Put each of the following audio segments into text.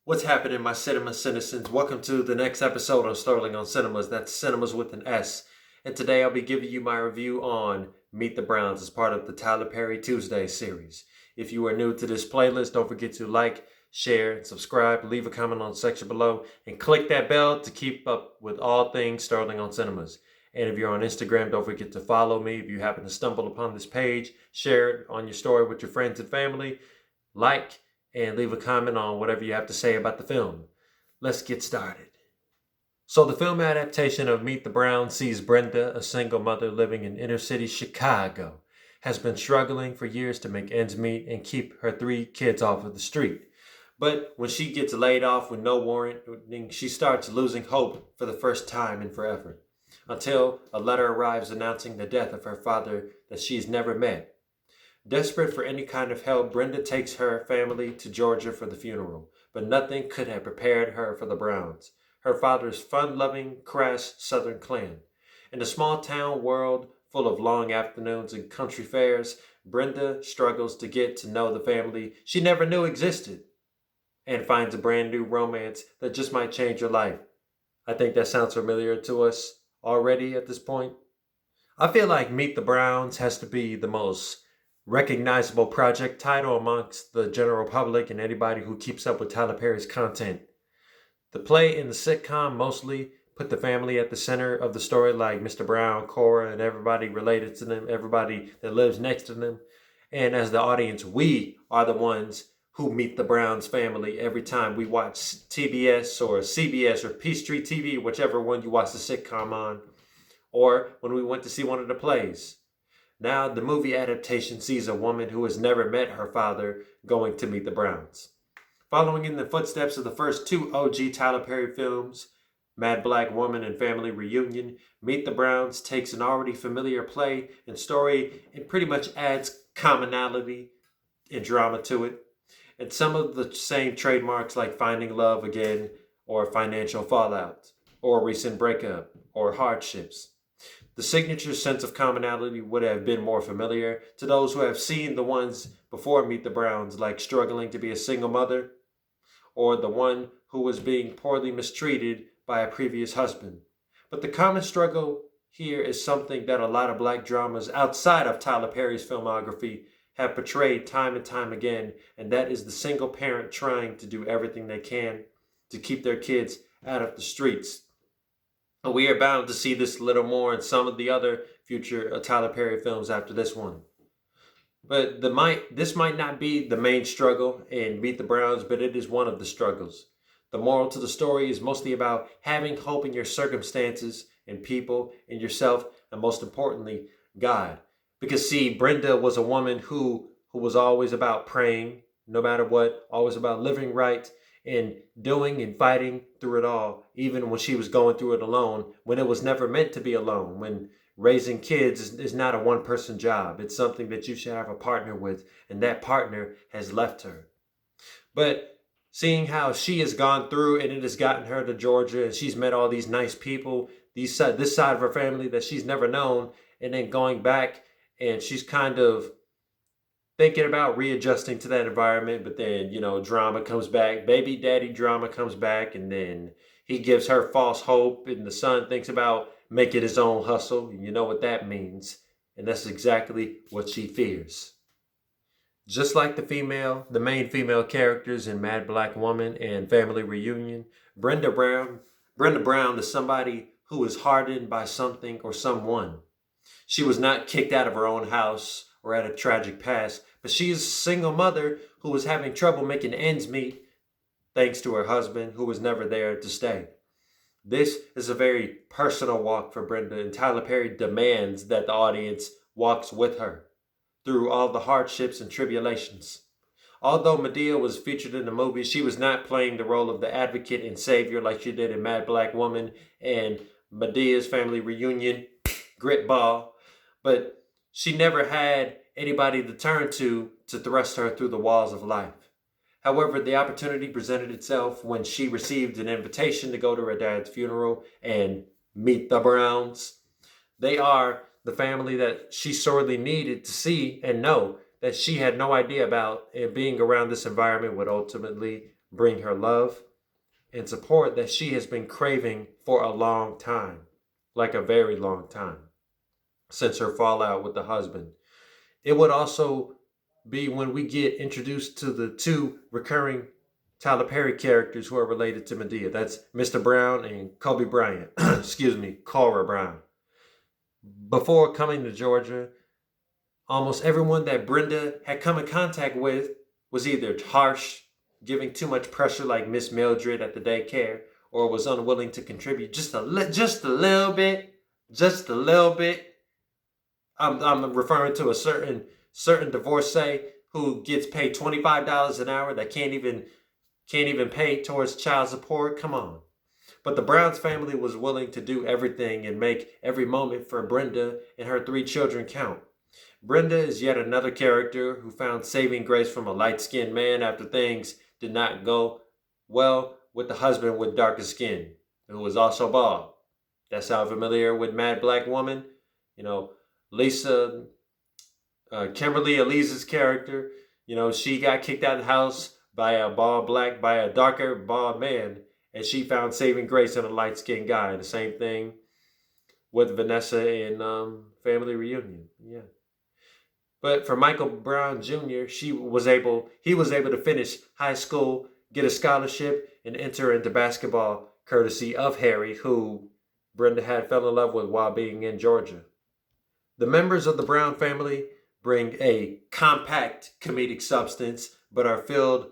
What's happening, my cinema citizens? Welcome to the next episode of Sterling on Cinemas. That's Cinemas with an S. And today I'll be giving you my review on Meet the Browns as part of the Tyler Perry Tuesday series. If you are new to this playlist, don't forget to like, share, and subscribe. Leave a comment on the section below and click that bell to keep up with all things Sterling on Cinemas. And if you're on Instagram, don't forget to follow me. If you happen to stumble upon this page, share it on your story with your friends and family. Like and leave a comment on whatever you have to say about the film. Let's get started. So the film adaptation of Meet the Browns sees Brenda, a single mother living in inner city Chicago, has been struggling for years to make ends meet and keep her 3 kids off of the street. But when she gets laid off with no warning, she starts losing hope for the first time in forever, until a letter arrives announcing the death of her father that she's never met. Desperate for any kind of help, Brenda takes her family to Georgia for the funeral, but nothing could have prepared her for the Browns, her father's fun-loving, crass Southern clan. In a small-town world full of long afternoons and country fairs, Brenda struggles to get to know the family she never knew existed, and finds a brand new romance that just might change her life. I think that sounds familiar to us already at this point. I feel like Meet the Browns has to be the most recognizable project title amongst the general public and anybody who keeps up with Tyler Perry's content. The play and the sitcom mostly put the family at the center of the story, like Mr. Brown, Cora, and everybody related to them, everybody that lives next to them. And as the audience, we are the ones who meet the Browns family every time we watch TBS or CBS or Peachtree TV, whichever one you watch the sitcom on, or when we went to see one of the plays. Now, the movie adaptation sees a woman who has never met her father going to meet the Browns. Following in the footsteps of the first 2 OG Tyler Perry films, Mad Black Woman and Family Reunion, Meet the Browns takes an already familiar play and story and pretty much adds commonality and drama to it, and some of the same trademarks like finding love again, or financial fallout, or recent breakup, or hardships. The signature sense of commonality would have been more familiar to those who have seen the ones before Meet the Browns, like struggling to be a single mother, or the one who was being poorly mistreated by a previous husband. But the common struggle here is something that a lot of black dramas outside of Tyler Perry's filmography have portrayed time and time again, and that is the single parent trying to do everything they can to keep their kids out of the streets. We are bound to see this a little more in some of the other future Tyler Perry films after this one. But this might not be the main struggle in Meet the Browns, but it is one of the struggles. The moral to the story is mostly about having hope in your circumstances and people and yourself, and most importantly, God. Because see, Brenda was a woman who was always about praying, no matter what, always about living right, and doing and fighting through it all, even when she was going through it alone, when it was never meant to be alone, when raising kids is not a one-person job. It's something that you should have a partner with, and that partner has left her. But seeing how she has gone through and it has gotten her to Georgia, and she's met all these nice people, this side of her family that she's never known, and then going back, and she's kind of thinking about readjusting to that environment, but then, drama comes back, baby daddy drama comes back, and then he gives her false hope, and the son thinks about making his own hustle. You know what that means, and that's exactly what she fears. Just like the main female characters in Mad Black Woman and Family Reunion, Brenda Brown is somebody who is hardened by something or someone. She was not kicked out of her own house or had a tragic past, but she is a single mother who was having trouble making ends meet thanks to her husband who was never there to stay. This is a very personal walk for Brenda, and Tyler Perry demands that the audience walks with her through all the hardships and tribulations. Although Madea was featured in the movie, she was not playing the role of the advocate and savior like she did in Mad Black Woman and Madea's Family Reunion, Grit Ball, but she never had anybody to turn to thrust her through the walls of life. However, the opportunity presented itself when she received an invitation to go to her dad's funeral and meet the Browns. They are the family that she sorely needed to see and know, that she had no idea about, and being around this environment would ultimately bring her love and support that she has been craving for a long time, like a very long time, since her fallout with the husband. It would also be when we get introduced to the two recurring Tyler Perry characters who are related to Medea. That's Mr. Brown and Kobe Bryant. Excuse me, Cora Brown. Before coming to Georgia, almost everyone that Brenda had come in contact with was either harsh, giving too much pressure like Miss Mildred at the daycare, or was unwilling to contribute just a little bit. I'm referring to a certain divorcee who gets paid $25 an hour that can't even pay towards child support. Come on. But the Browns family was willing to do everything and make every moment for Brenda and her 3 children count. Brenda is yet another character who found saving grace from a light-skinned man after things did not go well with the husband with darker skin, who was also bald. That sound familiar with Mad Black Woman? You know, Lisa, Kimberly Elise's character, she got kicked out of the house by a darker bald man, and she found saving grace in a light-skinned guy. And the same thing with Vanessa in Family Reunion. Yeah. But for Michael Brown Jr., he was able to finish high school, get a scholarship, and enter into basketball courtesy of Harry, who Brenda had fell in love with while being in Georgia. The members of the Brown family bring a compact comedic substance, but are filled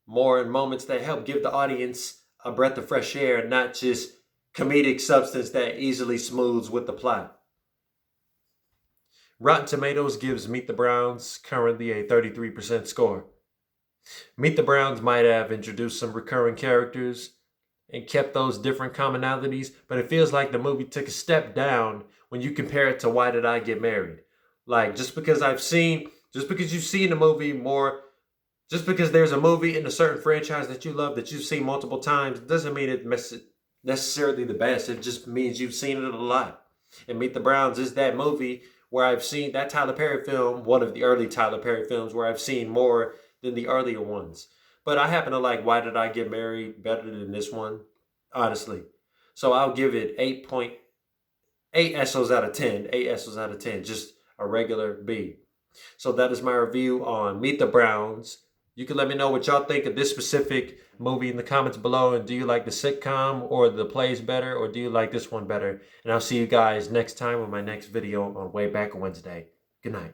more in moments that help give the audience a breath of fresh air, and not just comedic substance that easily smooths with the plot. Rotten Tomatoes gives Meet the Browns currently a 33% score. Meet the Browns might have introduced some recurring characters and kept those different commonalities, but it feels like the movie took a step down when you compare it to Why Did I Get Married? Like, just because you've seen a movie more, just because there's a movie in a certain franchise that you love that you've seen multiple times, doesn't mean it's necessarily the best. It just means you've seen it a lot. And Meet the Browns is that movie where I've seen that Tyler Perry film, one of the early Tyler Perry films, where I've seen more than the earlier ones. But I happen to like Why Did I Get Married better than this one, honestly. So I'll give it 8.8 Essos out of 10. 8 Essos out of 10. Just a regular B. So that is my review on Meet the Browns. You can let me know what y'all think of this specific movie in the comments below. And do you like the sitcom or the plays better? Or do you like this one better? And I'll see you guys next time with my next video on Way Back Wednesday. Good night.